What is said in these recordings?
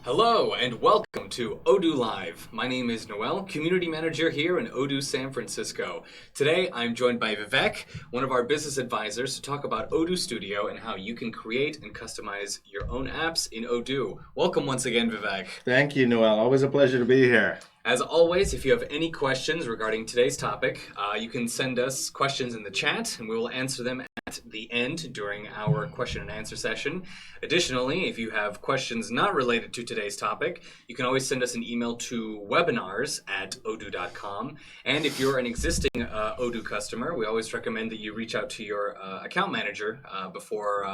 Hello and welcome to Odoo Live. My name is Noel, Community Manager here in Odoo, San Francisco. Today I'm joined by Vivek, one of our business advisors, to talk about Odoo Studio and how you can create and customize your own apps in Odoo. Welcome once again, Vivek. Thank you, Noel. Always a pleasure to be here. As always, if you have any questions regarding today's topic, you can send us questions in the chat and we will answer them at the end during our question and answer session. Additionally, if you have questions not related to today's topic, you can always send us an email to webinars@odoo.com. And if you're an existing Odoo customer, we always recommend that you reach out to your account manager before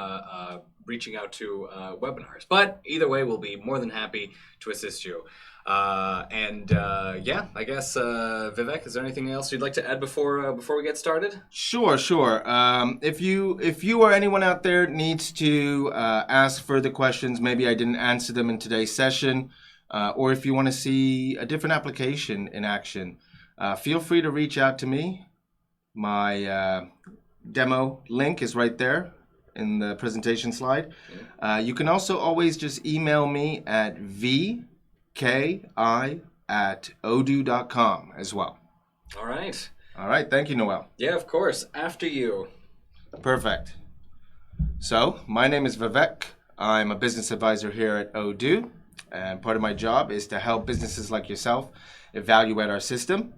reaching out to webinars. But either way, we'll be more than happy to assist you. I guess Vivek, is there anything else you'd like to add before we get started? Sure. If you or anyone out there needs to ask further questions, maybe I didn't answer them in today's session, or if you want to see a different application in action, feel free to reach out to me. My demo link is right there in the presentation slide. You can also always just email me at vki@odoo.com as well. All right. Thank you, Noel. Yeah, of course. After you. Perfect. So, my name is Vivek. I'm a business advisor here at Odoo, and part of my job is to help businesses like yourself evaluate our system,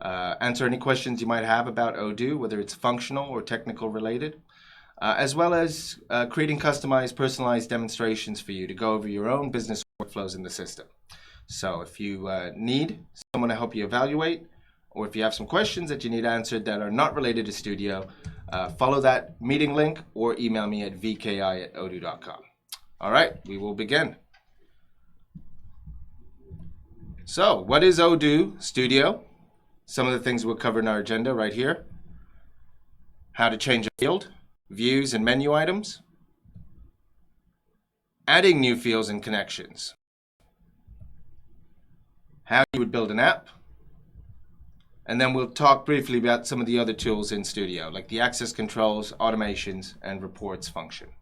answer any questions you might have about Odoo, whether it's functional or technical related, as well as creating customized, personalized demonstrations for you to go over your own business workflows in the system. So if you need someone to help you evaluate, or if you have some questions that you need answered that are not related to Studio, follow that meeting link or email me at vki@odoo.com. All right, we will begin. So what is Odoo Studio? Some of the things we'll cover in our agenda right here. How to change a field, views and menu items, adding new fields and connections, how you would build an app, and then we'll talk briefly about some of the other tools in Studio, like the access controls, automations, and reports function.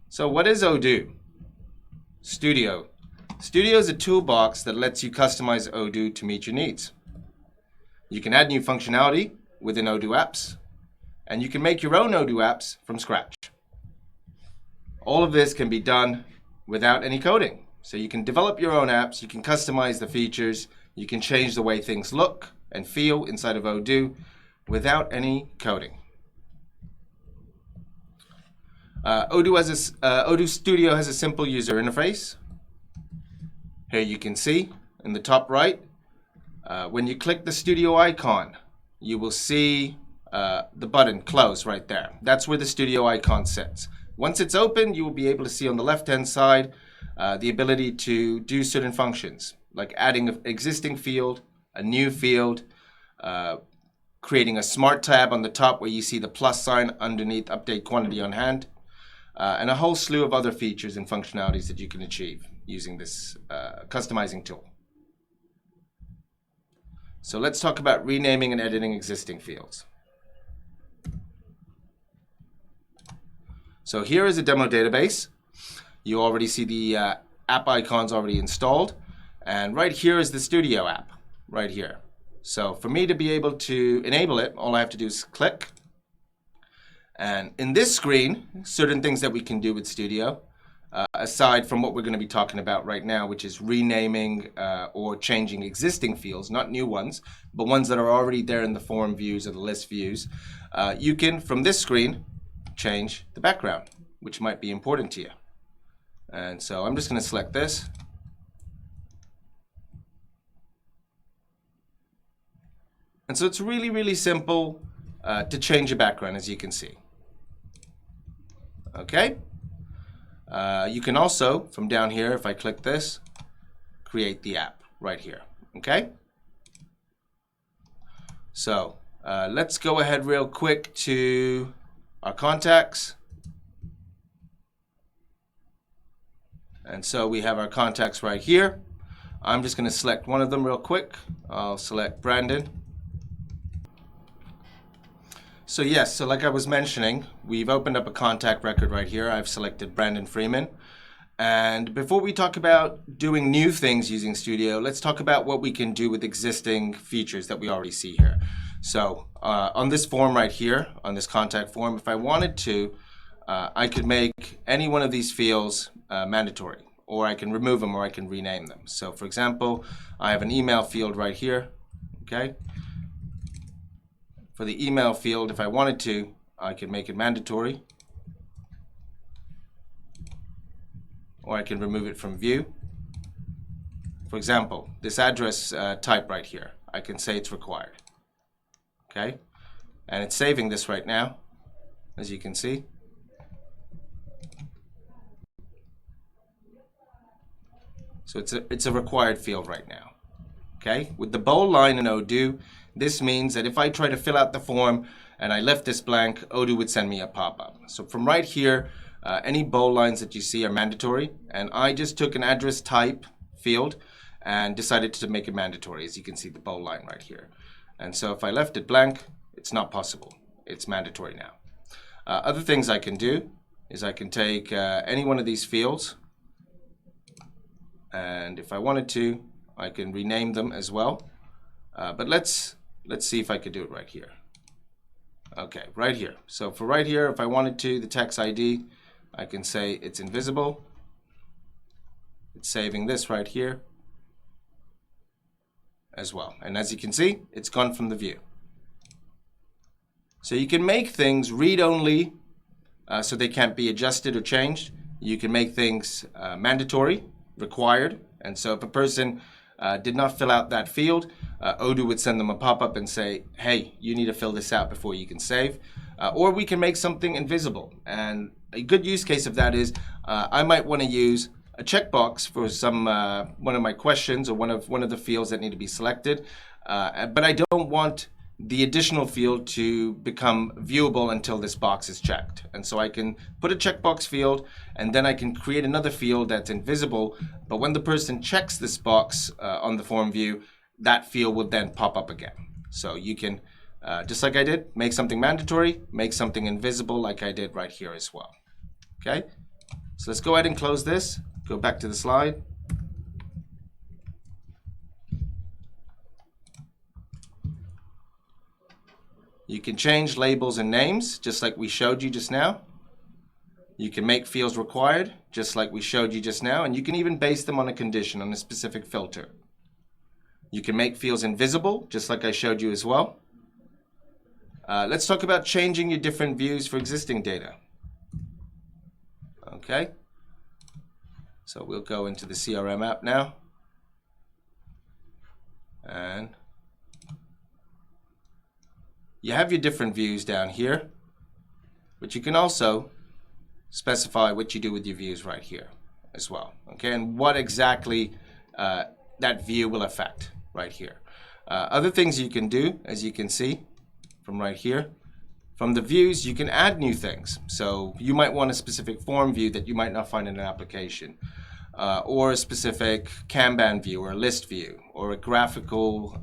So what is Odoo Studio? Studio is a toolbox that lets you customize Odoo to meet your needs. You can add new functionality within Odoo apps, and you can make your own Odoo apps from scratch. All of this can be done without any coding. So you can develop your own apps, you can customize the features, you can change the way things look and feel inside of Odoo without any coding. Odoo Studio has a simple user interface. Here you can see in the top right, when you click the Studio icon, you will see the button close right there. That's where the Studio icon sits. Once it's open, you will be able to see on the left-hand side the ability to do certain functions, like adding an existing field, a new field, creating a smart tab on the top where you see the plus sign underneath update quantity on hand, and a whole slew of other features and functionalities that you can achieve using this customizing tool. So let's talk about renaming and editing existing fields. So here is a demo database. You already see the app icons already installed. And right here is the Studio app, right here. So for me to be able to enable it, all I have to do is click. And in this screen, certain things that we can do with Studio, aside from what we're going to be talking about right now, which is renaming or changing existing fields, not new ones, but ones that are already there in the form views or the list views, you can, from this screen, change the background, which might be important to you. And so I'm just going to select this. And so it's really, really simple to change a background, as you can see. Okay. You can also, from down here, if I click this, create the app right here. Okay. So let's go ahead real quick to our contacts. And so we have our contacts right here. I'm just going to select one of them real quick. I'll select Brandon. So yes, so like I was mentioning, we've opened up a contact record right here. I've selected Brandon Freeman. And before we talk about doing new things using Studio, let's talk about what we can do with existing features that we already see here. So on this form right here, on this contact form, if I wanted to, I could make any one of these fields mandatory, or I can remove them, or I can rename them. So for example, I have an email field right here, okay? For the email field, if I wanted to, I could make it mandatory, or I can remove it from view. For example, this address type right here, I can say it's required, okay? And it's saving this right now, as you can see. So it's a required field right now, okay? With the bold line in Odoo, this means that if I try to fill out the form and I left this blank, Odoo would send me a pop-up. So from right here, any bold lines that you see are mandatory, and I just took an address type field and decided to make it mandatory, as you can see the bold line right here. And so if I left it blank, it's not possible. It's mandatory now. Other things I can do is I can take any one of these fields, and if I wanted to, I can rename them as well. But let's see if I could do it right here. Okay, right here. So for right here, if I wanted to, the text ID, I can say it's invisible. It's saving this right here as well. And as you can see, it's gone from the view. So you can make things read-only, so they can't be adjusted or changed. You can make things mandatory, required. And so if a person did not fill out that field, Odoo would send them a pop-up and say, hey, you need to fill this out before you can save. Or we can make something invisible. And a good use case of that is I might want to use a checkbox for some one of my questions or one of the fields that need to be selected. But I don't want the additional field to become viewable until this box is checked. And so I can put a checkbox field, and then I can create another field that's invisible. But when the person checks this box on the form view, that field will then pop up again. So you can, just like I did, make something mandatory, make something invisible like I did right here as well. Okay, so let's go ahead and close this. Go back to the slide. You can change labels and names, just like we showed you just now. You can make fields required, just like we showed you just now, and you can even base them on a condition, on a specific filter. You can make fields invisible, just like I showed you as well. Let's talk about changing your different views for existing data. Okay, so we'll go into the CRM app now, and you have your different views down here, but you can also specify what you do with your views right here as well, okay, and what exactly that view will affect right here. Other things you can do, as you can see from right here, from the views, you can add new things. So you might want a specific form view that you might not find in an application, or a specific Kanban view, or a list view, or a graphical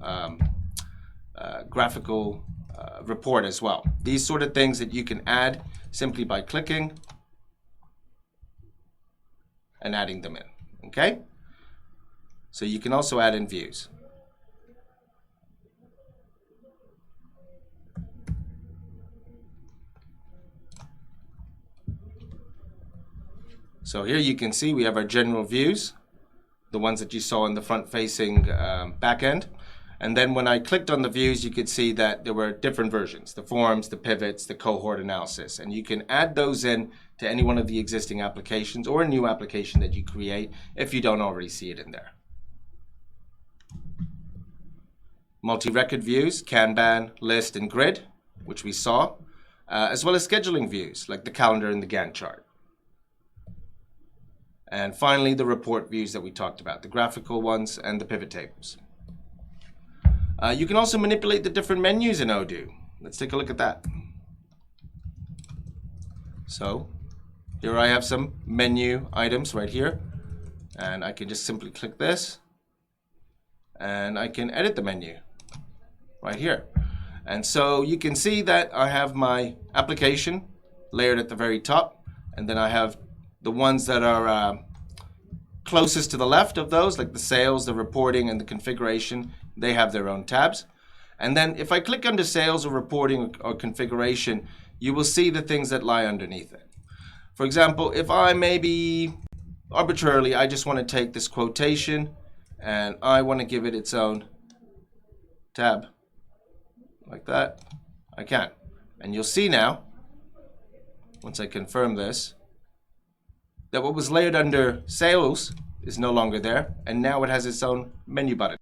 report as well. These sort of things that you can add simply by clicking and adding them in. Okay? So you can also add in views. So here you can see we have our general views, the ones that you saw in the front-facing back end. And then when I clicked on the views, you could see that there were different versions, the forms, the pivots, the cohort analysis. And you can add those in to any one of the existing applications or a new application that you create if you don't already see it in there. Multi-record views, Kanban, list, and grid, which we saw, as well as scheduling views like the calendar and the Gantt chart. And finally, the report views that we talked about, the graphical ones and the pivot tables. You can also manipulate the different menus in Odoo. Let's take a look at that. So here I have some menu items right here, and I can just simply click this, and I can edit the menu right here. And so you can see that I have my application layered at the very top, and then I have the ones that are closest to the left of those, like the sales, the reporting, and the configuration. They have their own tabs. And then if I click under sales or reporting or configuration, you will see the things that lie underneath it. For example, if I maybe arbitrarily, I just want to take this quotation and I want to give it its own tab, like that, I can. And you'll see now, once I confirm this, that what was layered under sales is no longer there, and now it has its own menu button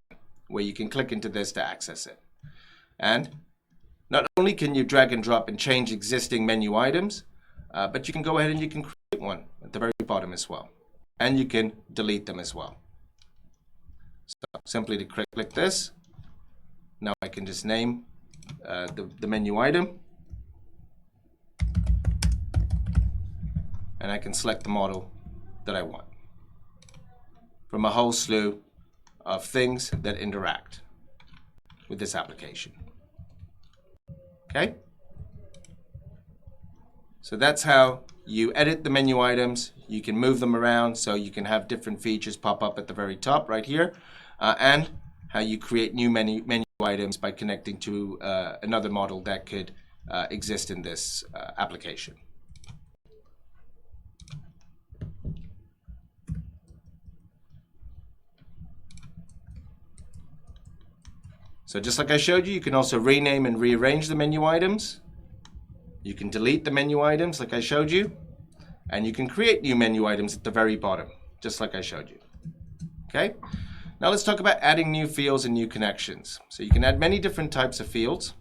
where you can click into this to access it. And not only can you drag and drop and change existing menu items, but you can go ahead and you can create one at the very bottom as well. And you can delete them as well. So simply to click this, now I can just name the menu item, and I can select the model that I want from a whole slew of things that interact with this application. Okay? So that's how you edit the menu items. You can move them around so you can have different features pop up at the very top right here, and how you create new menu items by connecting to another model that could exist in this application. So just like I showed you, you can also rename and rearrange the menu items. You can delete the menu items like I showed you, and you can create new menu items at the very bottom, just like I showed you. Okay? Now let's talk about adding new fields and new connections. So you can add many different types of fields.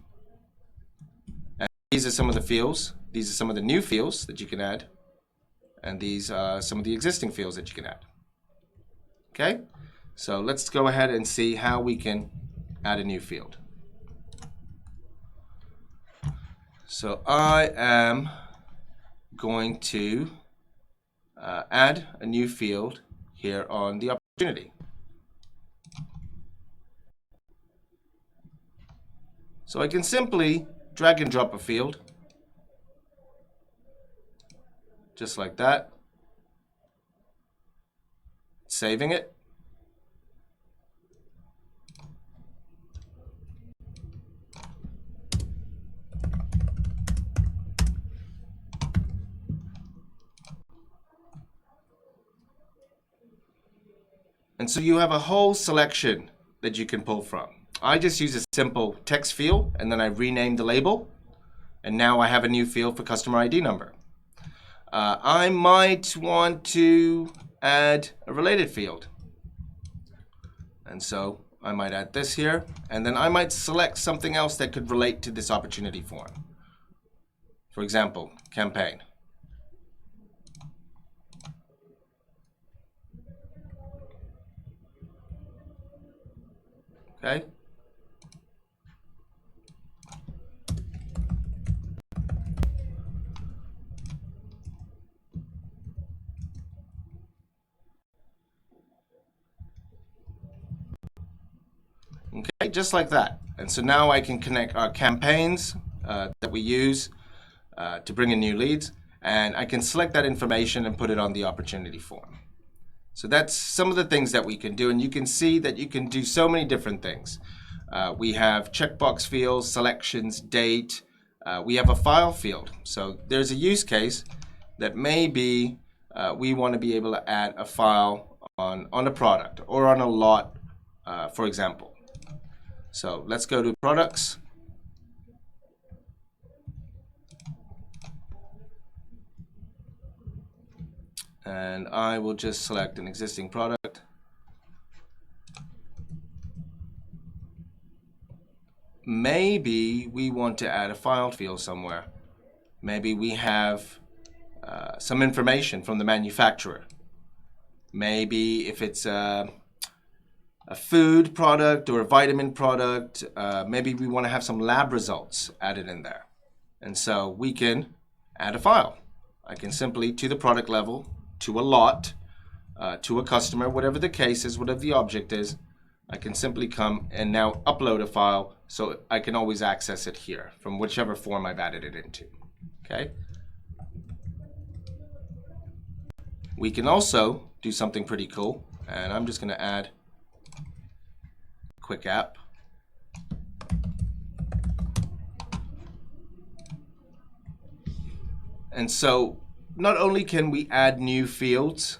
And these are some of the fields. These are some of the new fields that you can add. And these are some of the existing fields that you can add. Okay? So let's go ahead and see how we can add a new field. So I am going to add a new field here on the opportunity. So I can simply drag and drop a field, just like that, saving it. And so you have a whole selection that you can pull from. I just use a simple text field and then I rename the label. And now I have a new field for customer ID number. I might want to add a related field. And so I might add this here. And then I might select something else that could relate to this opportunity form. For example, campaign. Okay. Okay, just like that. And so now I can connect our campaigns that we use to bring in new leads, and I can select that information and put it on the opportunity form. So that's some of the things that we can do, and you can see that you can do so many different things. We have checkbox fields, selections, date. We have a file field. So there's a use case that maybe we want to be able to add a file on a product or on a lot, for example. So let's go to products. And I will just select an existing product. Maybe we want to add a file field somewhere. Maybe we have some information from the manufacturer. Maybe if it's a food product or a vitamin product, maybe we want to have some lab results added in there. And so we can add a file. I can simply, to the product level, to a lot, to a customer, whatever the case is, whatever the object is, I can simply come and now upload a file so I can always access it here from whichever form I've added it into. Okay. We can also do something pretty cool, and I'm just going to add quick app. And so not only can we add new fields,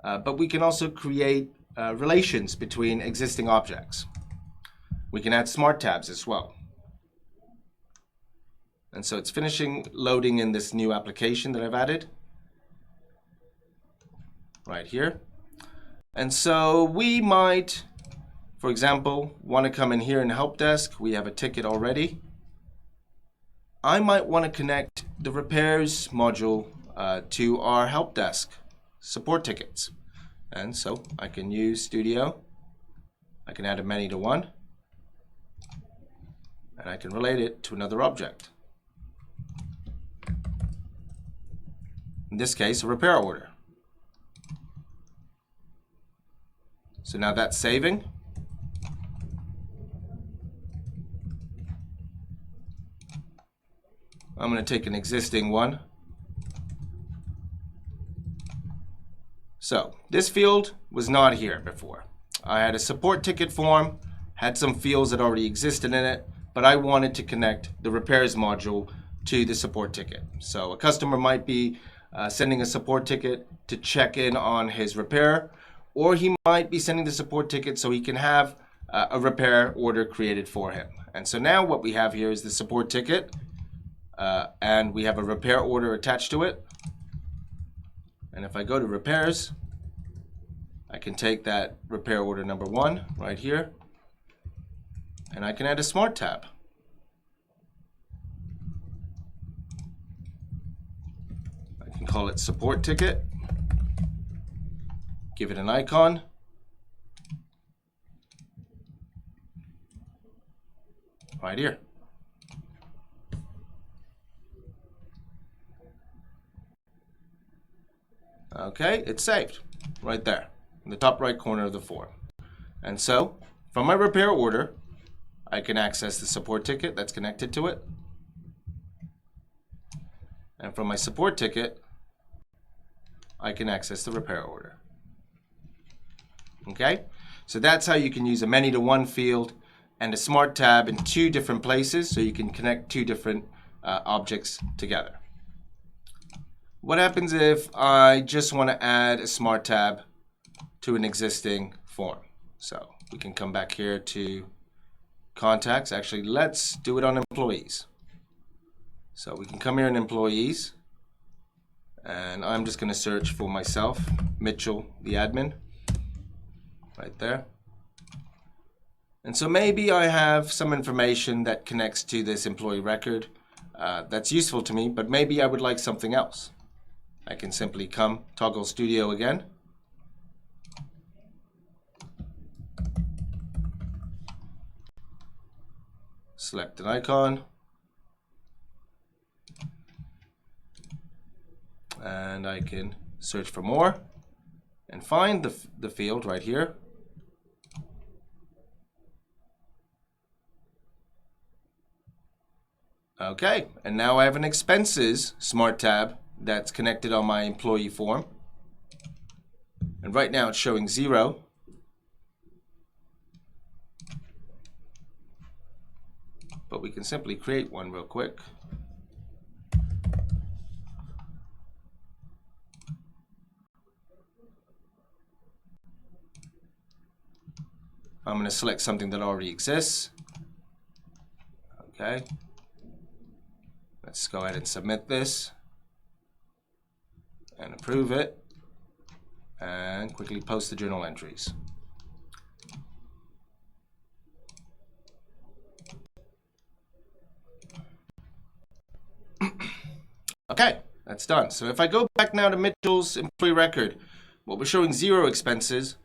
but we can also create relations between existing objects. We can add smart tabs as well. And so it's finishing loading in this new application that I've added right here. And so we might, for example, want to come in here in help desk. We have a ticket already. I might want to connect the repairs module to our help desk support tickets. And so I can use Studio. I can add a many to one, and I can relate it to another object. In this case, a repair order. So now that's saving. I'm going to take an existing one. So this field was not here before. I had a support ticket form, had some fields that already existed in it, but I wanted to connect the repairs module to the support ticket. So a customer might be sending a support ticket to check in on his repair, or he might be sending the support ticket so he can have a repair order created for him. And so now what we have here is the support ticket, and we have a repair order attached to it. And if I go to repairs, I can take that repair order number 1 right here, and I can add a smart tab. I can call it support ticket, give it an icon, right here. Okay, it's saved right there in the top right corner of the form. And so from my repair order, I can access the support ticket that's connected to it. And from my support ticket, I can access the repair order. Okay, so that's how you can use a many-to-one field and a smart tab in 2 different places, so you can connect 2 different objects together. What happens if I just want to add a smart tab to an existing form? So we can come back here to contacts. Actually, let's do it on employees. So we can come here in employees, and I'm just going to search for myself, Mitchell, the admin, right there. And so maybe I have some information that connects to this employee record that's useful to me, but maybe I would like something else. I can simply come, toggle Studio again. Select an icon. And I can search for more and find the field right here. Okay, and now I have an expenses smart tab that's connected on my employee form. And right now it's showing 0. But we can simply create one real quick. I'm going to select something that already exists. Okay. Let's go ahead and submit this and approve it and quickly post the journal entries. Okay, that's done. So if I go back now to Mitchell's employee record, what was showing 0 expenses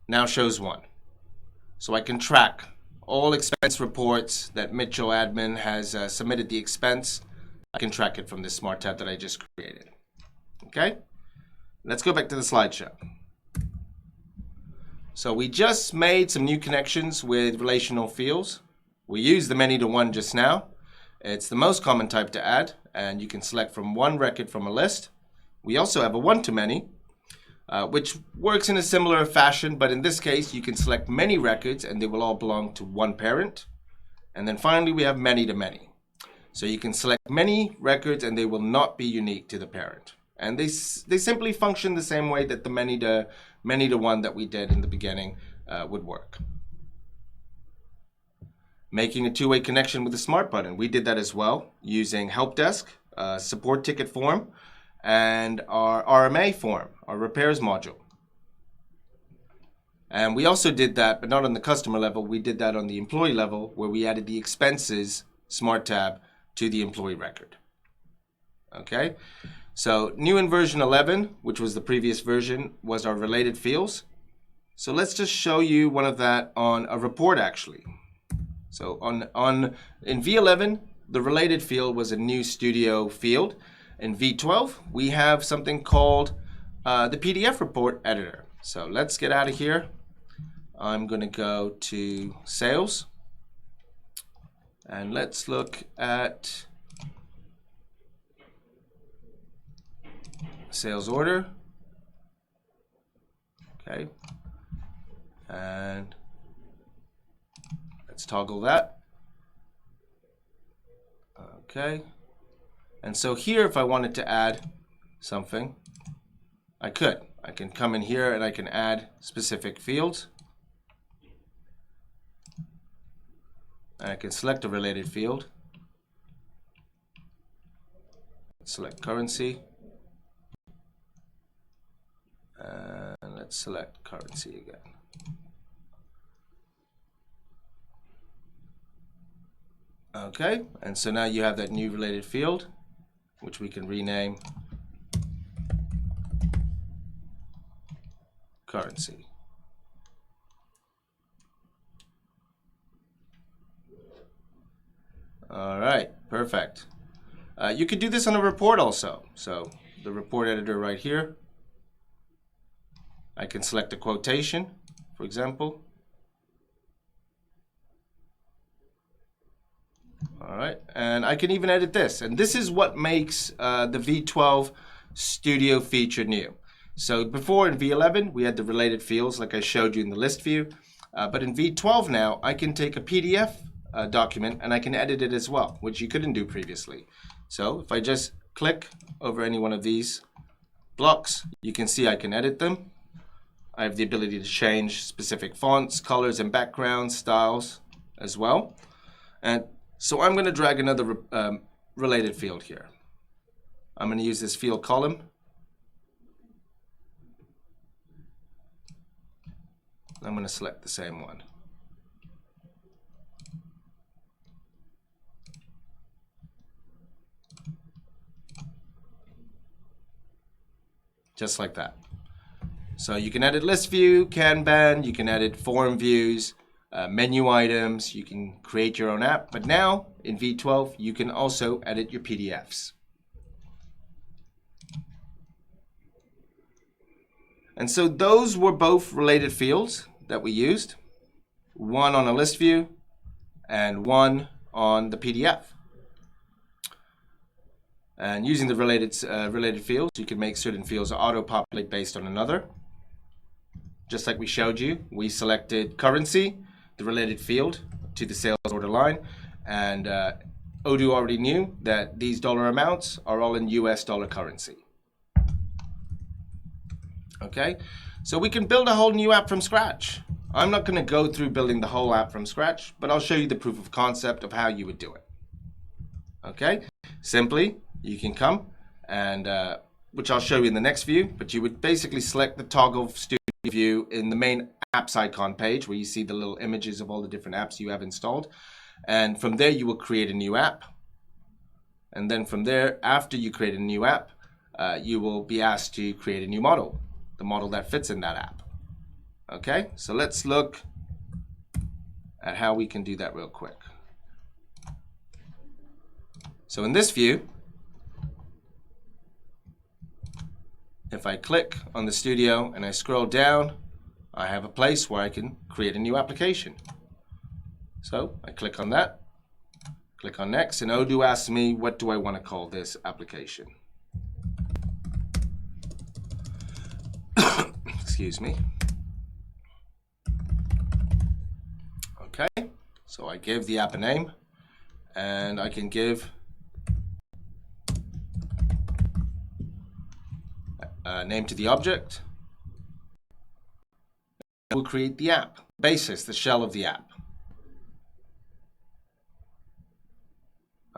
now shows 1. So I can track all expense reports that Mitchell admin has submitted the expense. I can track it from this smart tab that I just created. Okay, let's go back to the slideshow. So we just made some new connections with relational fields. We used the many-to-one just now. It's the most common type to add, and you can select from one record from a list. We also have a one-to-many, which works in a similar fashion, but in this case, you can select many records and they will all belong to one parent. And then finally, we have many-to-many. So you can select many records and they will not be unique to the parent. And they simply function the same way that the many-to-one that we did in the beginning would work. Making a two-way connection with the Smart button. We did that as well using Help Desk, support ticket form, and our RMA form, our repairs module. And we also did that, but not on the customer level. We did that on the employee level, where we added the expenses Smart tab to the employee record. Okay, so new in version 11, which was the previous version, was our related fields. So let's just show you one of that on a report actually. So in V11, the related field was a new studio field. In V12, we have something called the PDF report editor. So let's get out of here. I'm going to go to sales. And let's look at sales order. Okay. And let's toggle that. Okay. And so here, if I wanted to add something, I could. I can come in here and I can add specific fields. And I can select a related field. Select currency. And let's select currency again. Okay, and so now you have that new related field, which we can rename currency. All right, perfect. You could do this on a report also. So the report editor right here. I can select a quotation, for example. All right, and I can even edit this. And this is what makes the V12 Studio feature new. So before in V11, we had the related fields like I showed you in the list view. But in V12 now, I can take a PDF document and I can edit it as well, which you couldn't do previously. So if I just click over any one of these blocks, you can see I can edit them. I have the ability to change specific fonts, colors, and background styles as well. And so I'm going to drag another related field here. I'm going to use this field column. I'm going to select the same one. Just like that. So you can edit list view, Kanban, you can edit form views, menu items, you can create your own app. But now in V12, you can also edit your PDFs. And so those were both related fields that we used, one on a list view and one on the PDF. And using the related fields, you can make certain fields auto-populate based on another. Just like we showed you, we selected currency, the related field, to the sales order line. And Odoo already knew that these dollar amounts are all in US dollar currency. Okay, so we can build a whole new app from scratch. I'm not going to go through building the whole app from scratch, but I'll show you the proof of concept of how you would do it. Okay, simply, you can come and, which I'll show you in the next view, but you would basically select the toggle studio view in the main apps icon page where you see the little images of all the different apps you have installed. And from there, you will create a new app. And then from there, after you create a new app, you will be asked to create a new model, the model that fits in that app. Okay, so let's look at how we can do that real quick. So in this view, if I click on the studio and I scroll down, I have a place where I can create a new application. So I click on that, click on next, and Odoo asks me, what do I want to call this application? Excuse me. Okay, so I give the app a name, and I can give a name to the object. We'll create the app, basis, the shell of the app.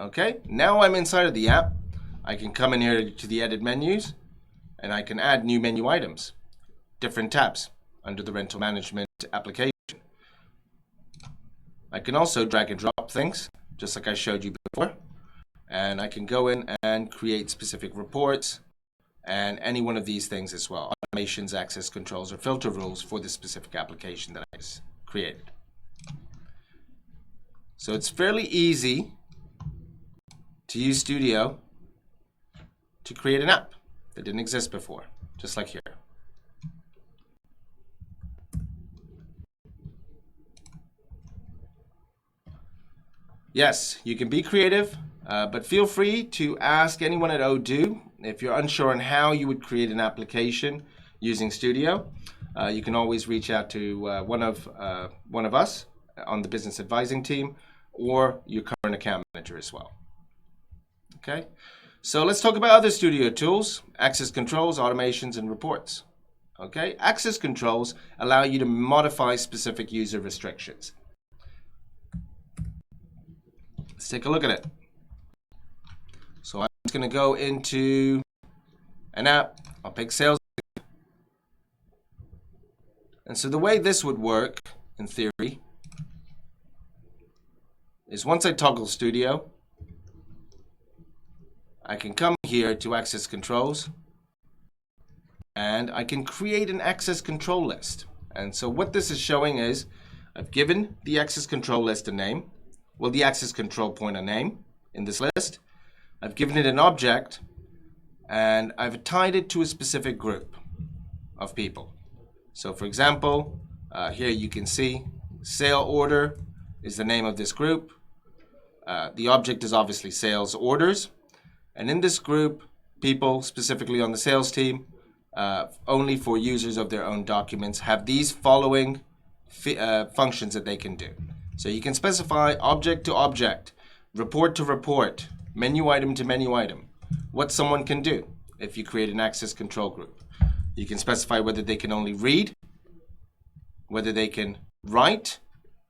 Okay, now I'm inside of the app. I can come in here to the edit menus, and I can add new menu items, different tabs under the rental management application. I can also drag and drop things, just like I showed you before. And I can go in and create specific reports and any one of these things as well. Automations, access controls, or filter rules for the specific application that I just created. So it's fairly easy to use Studio to create an app that didn't exist before, just like here. Yes, you can be creative, but feel free to ask anyone at Odoo if you're unsure on how you would create an application using Studio. You can always reach out to one of us on the business advising team, or your current account manager as well. Okay, so let's talk about other Studio tools: access controls, automations, and reports. Okay, access controls allow you to modify specific user restrictions. Let's take a look at it. So I'm just going to go into an app. I'll pick sales. And so the way this would work, in theory, is once I toggle Studio, I can come here to access controls, and I can create an access control list. And so what this is showing is I've given the access control list a name. Well, the access control point a name in this list. I've given it an object, and I've tied it to a specific group of people. So for example, here you can see sale order is the name of this group. The object is obviously sales orders. And in this group, people specifically on the sales team, only for users of their own documents, have these following functions that they can do. So you can specify object to object, report to report, menu item to menu item, what someone can do if you create an access control group. You can specify whether they can only read, whether they can write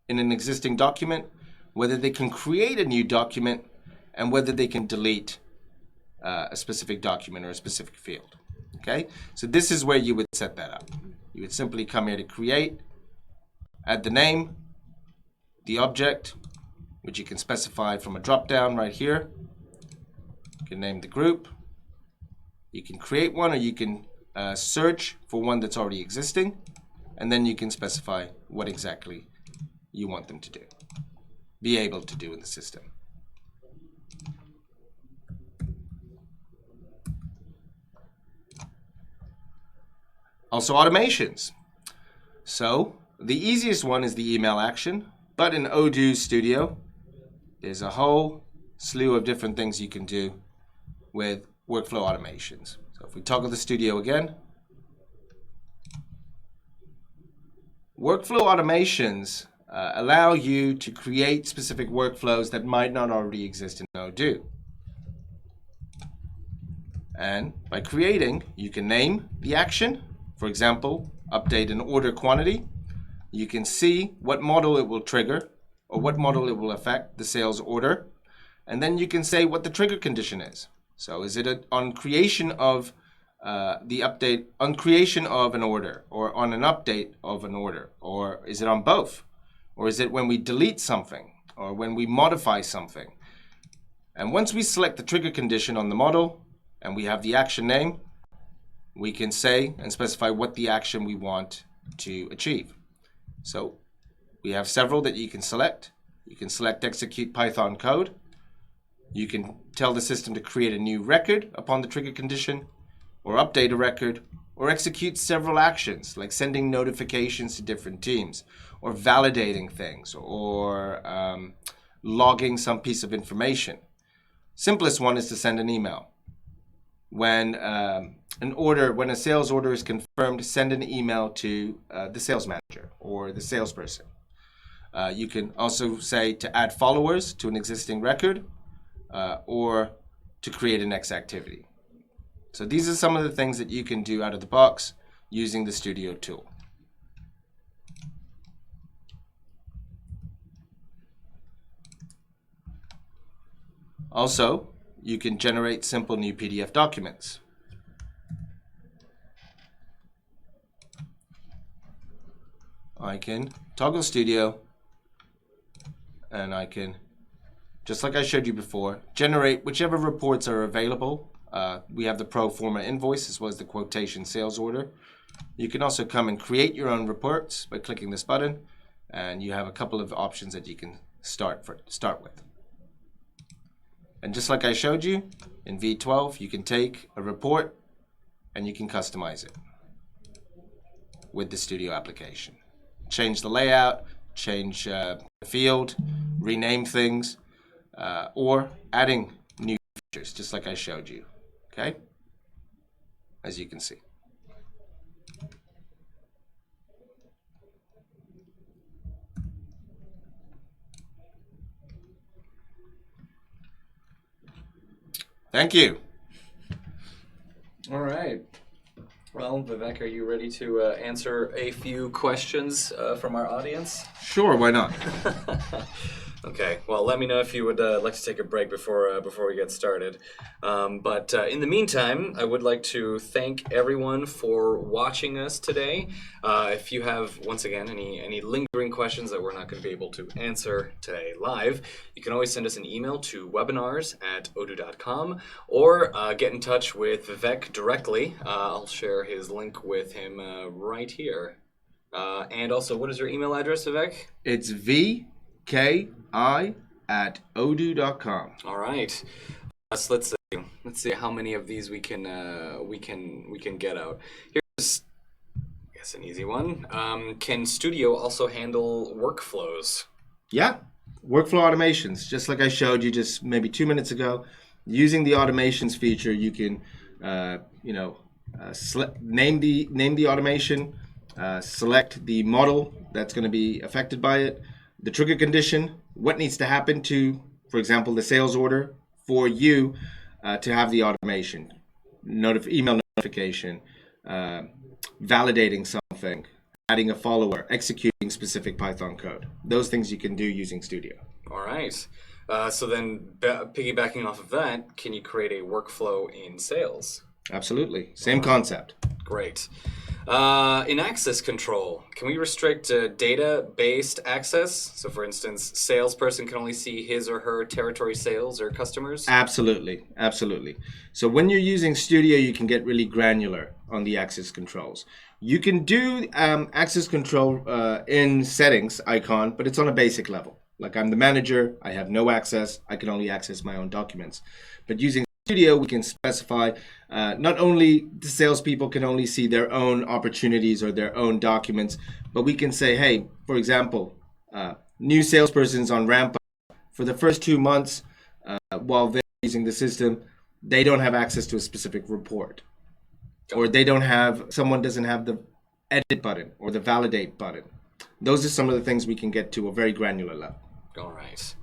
in an existing document, whether they can create a new document, and whether they can delete a specific document or a specific field. Okay, so this is where you would set that up. You would simply come here to create, add the name, the object, which you can specify from a drop-down right here. You can name the group. You can create one, or you can search for one that's already existing, and then you can specify what exactly you want them to do, be able to do in the system. Also automations. So the easiest one is the email action. But in Odoo Studio, there's a whole slew of different things you can do with workflow automations. So if we toggle the Studio again, workflow automations allow you to create specific workflows that might not already exist in Odoo. And by creating, you can name the action. For example, update an order quantity. You can see what model it will trigger, or what model it will affect the sales order. And then you can say what the trigger condition is. So is it on creation of the update, on creation of an order, or on an update of an order, or is it on both? Or is it when we delete something, or when we modify something? And once we select the trigger condition on the model, and we have the action name, we can say and specify what the action we want to achieve. So we have several that you can select. You can select execute Python code. You can tell the system to create a new record upon the trigger condition, or update a record, or execute several actions like sending notifications to different teams, or validating things, or logging some piece of information. Simplest one is to send an email. When when a sales order is confirmed, send an email to the sales manager or the salesperson. You can also say to add followers to an existing record, or to create a next activity. So these are some of the things that you can do out of the box using the Studio tool. Also, you can generate simple new PDF documents. I can toggle Studio, and I can, just like I showed you before, generate whichever reports are available. We have the pro forma invoice as well as the quotation sales order. You can also come and create your own reports by clicking this button, and you have a couple of options that you can start with. And just like I showed you in V12, you can take a report and you can customize it with the Studio application. Change the layout, change the field, rename things, or adding new features, just like I showed you, okay? As you can see. Thank you. All right. Well, Vivek, are you ready to answer a few questions from our audience? Sure, why not? Okay, well, let me know if you would like to take a break before we get started. But in the meantime, I would like to thank everyone for watching us today. If you have, once again, any lingering questions that we're not going to be able to answer today live, you can always send us an email to webinars@odoo.com, or get in touch with Vivek directly. I'll share his link with him right here. And also, what is your email address, Vivek? It's vki@odoo.com. All right. So let's see how many of these we can get out. Here's, I guess, an easy one. Can Studio also handle workflows? Yeah, workflow automations, just like I showed you just maybe 2 minutes ago. Using the automations feature, you can name the automation, select the model that's going to be affected by it, the trigger condition, what needs to happen to, for example, the sales order for you to have the automation, email notification, validating something, adding a follower, executing specific Python code. Those things you can do using Studio. All right. So then, piggybacking off of that, can you create a workflow in sales? Absolutely. Same concept. Great. In access control, can we restrict data-based access? So, for instance, salesperson can only see his or her territory sales or customers? Absolutely. Absolutely. So when you're using Studio, you can get really granular on the access controls. You can do access control in settings icon, but it's on a basic level. Like, I'm the manager, I have no access, I can only access my own documents. But using Studio, we can specify not only the salespeople can only see their own opportunities or their own documents, but we can say, hey, for example, new salespersons on ramp up for the first 2 months while they're using the system, they don't have access to a specific report, or someone doesn't have the edit button or the validate button. Those are some of the things we can get to a very granular level. All right.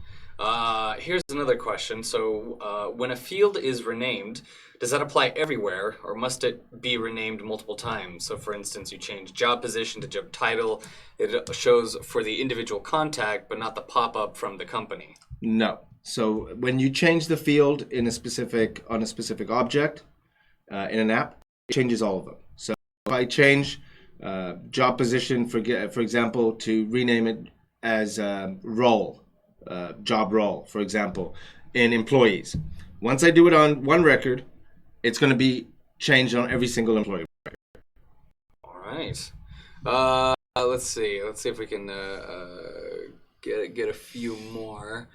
Here's another question. So when a field is renamed, does that apply everywhere, or must it be renamed multiple times? So for instance, you change job position to job title. It shows for the individual contact, but not the pop-up from the company. No. So when you change the field on a specific object in an app, it changes all of them. So if I change job position, for example, to rename it as role, job role, for example, in employees. Once I do it on one record, it's going to be changed on every single employee record. All right. Let's see if we can get a few more.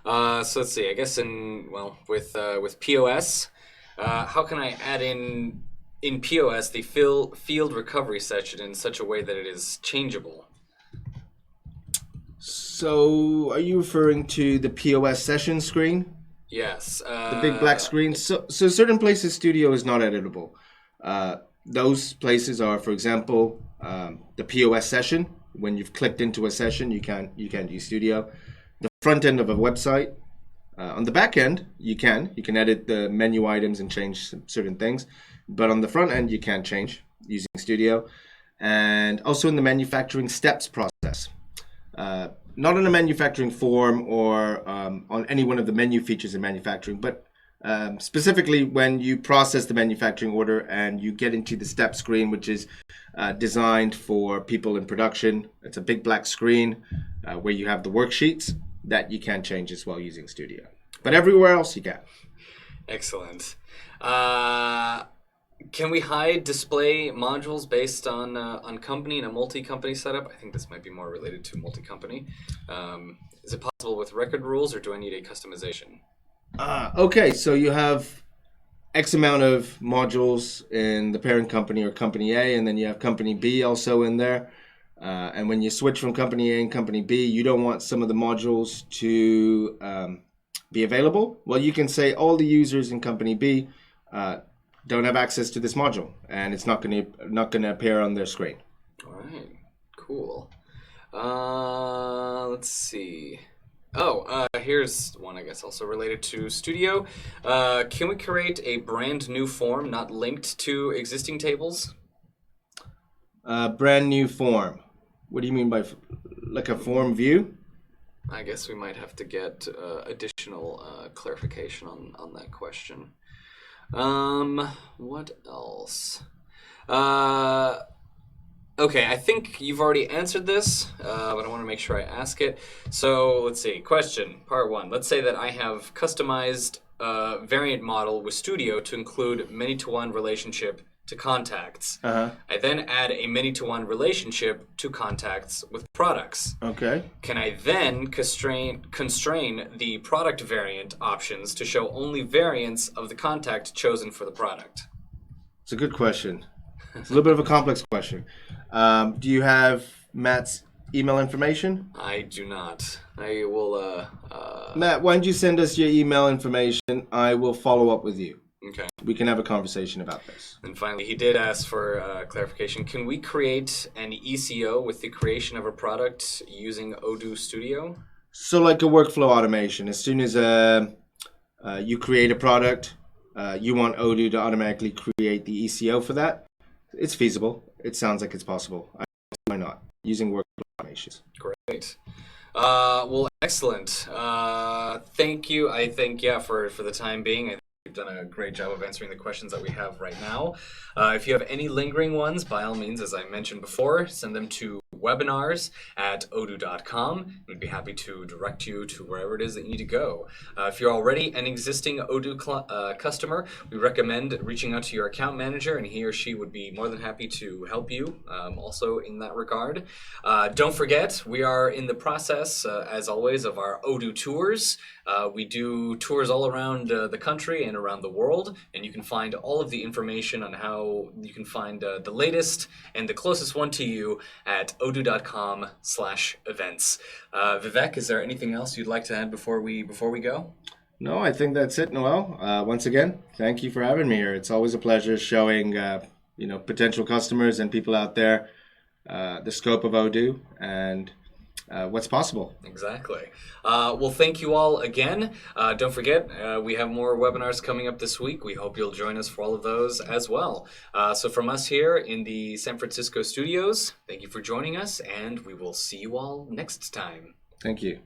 So let's see. I guess with POS, how can I add in in POS the field recovery session in such a way that it is changeable? So, are you referring to the POS session screen? Yes. The big black screen? So certain places Studio is not editable. Those places are, for example, the POS session. When you've clicked into a session, you can't use Studio. The front end of a website. On the back end, you can edit the menu items and change certain things, but on the front end, you can't change using Studio. And also in the manufacturing steps process. Not on a manufacturing form or on any one of the menu features in manufacturing, but specifically when you process the manufacturing order and you get into the step screen, which is designed for people in production. It's a big black screen where you have the worksheets that you can change as well using Studio. But everywhere else you can. Excellent. Can we hide display modules based on company in a multi-company setup? I think this might be more related to multi-company. Is it possible with record rules, or do I need a customization? Okay, so you have X amount of modules in the parent company or company A, and then you have company B also in there. And when you switch from company A and company B, you don't want some of the modules to be available. Well, you can say all the users in company B don't have access to this module, and it's not going to appear on their screen. All right, cool. Let's see. Oh, here's one, I guess, also related to Studio. Can we create a brand new form not linked to existing tables? Brand new form. What do you mean by like a form view? I guess we might have to get additional clarification on that question. What else? Okay, I think you've already answered this, but I want to make sure I ask it. So let's see. Question, part one. Let's say that I have customized a variant model with Studio to include many-to-one relationship to contacts. Uh-huh. I then add a many-to-one relationship to contacts with products. Okay. Can I then constrain the product variant options to show only variants of the contact chosen for the product? It's a good question. It's a little bit of a complex question. Do you have Matt's email information? I do not. I will, Matt, why don't you send us your email information? I will follow up with you. Okay. We can have a conversation about this. And finally, he did ask for clarification. Can we create an ECO with the creation of a product using Odoo Studio? So like a workflow automation. As soon as you create a product, you want Odoo to automatically create the ECO for that. It's feasible. It sounds like it's possible. Why not? Using workflow automations. Great. Well, excellent. Thank you. I think, for the time being, I think you've done a great job of answering the questions that we have right now. If you have any lingering ones, by all means, as I mentioned before, send them to webinars@odoo.com. We'd be happy to direct you to wherever it is that you need to go. If you're already an existing Odoo customer, we recommend reaching out to your account manager, and he or she would be more than happy to help you also in that regard. Don't forget, we are in the process, as always, of our Odoo tours. We do tours all around the country and around the world, and you can find all of the information on how you can find the latest and the closest one to you at odoo.com/events. Vivek, is there anything else you'd like to add before we go? No, I think that's it, Noel. Once again, thank you for having me here. It's always a pleasure showing potential customers and people out there the scope of Odoo and what's possible. Exactly. Well, thank you all again. Don't forget, we have more webinars coming up this week. We hope you'll join us for all of those as well. So from us here in the San Francisco studios, thank you for joining us, and we will see you all next time. Thank you.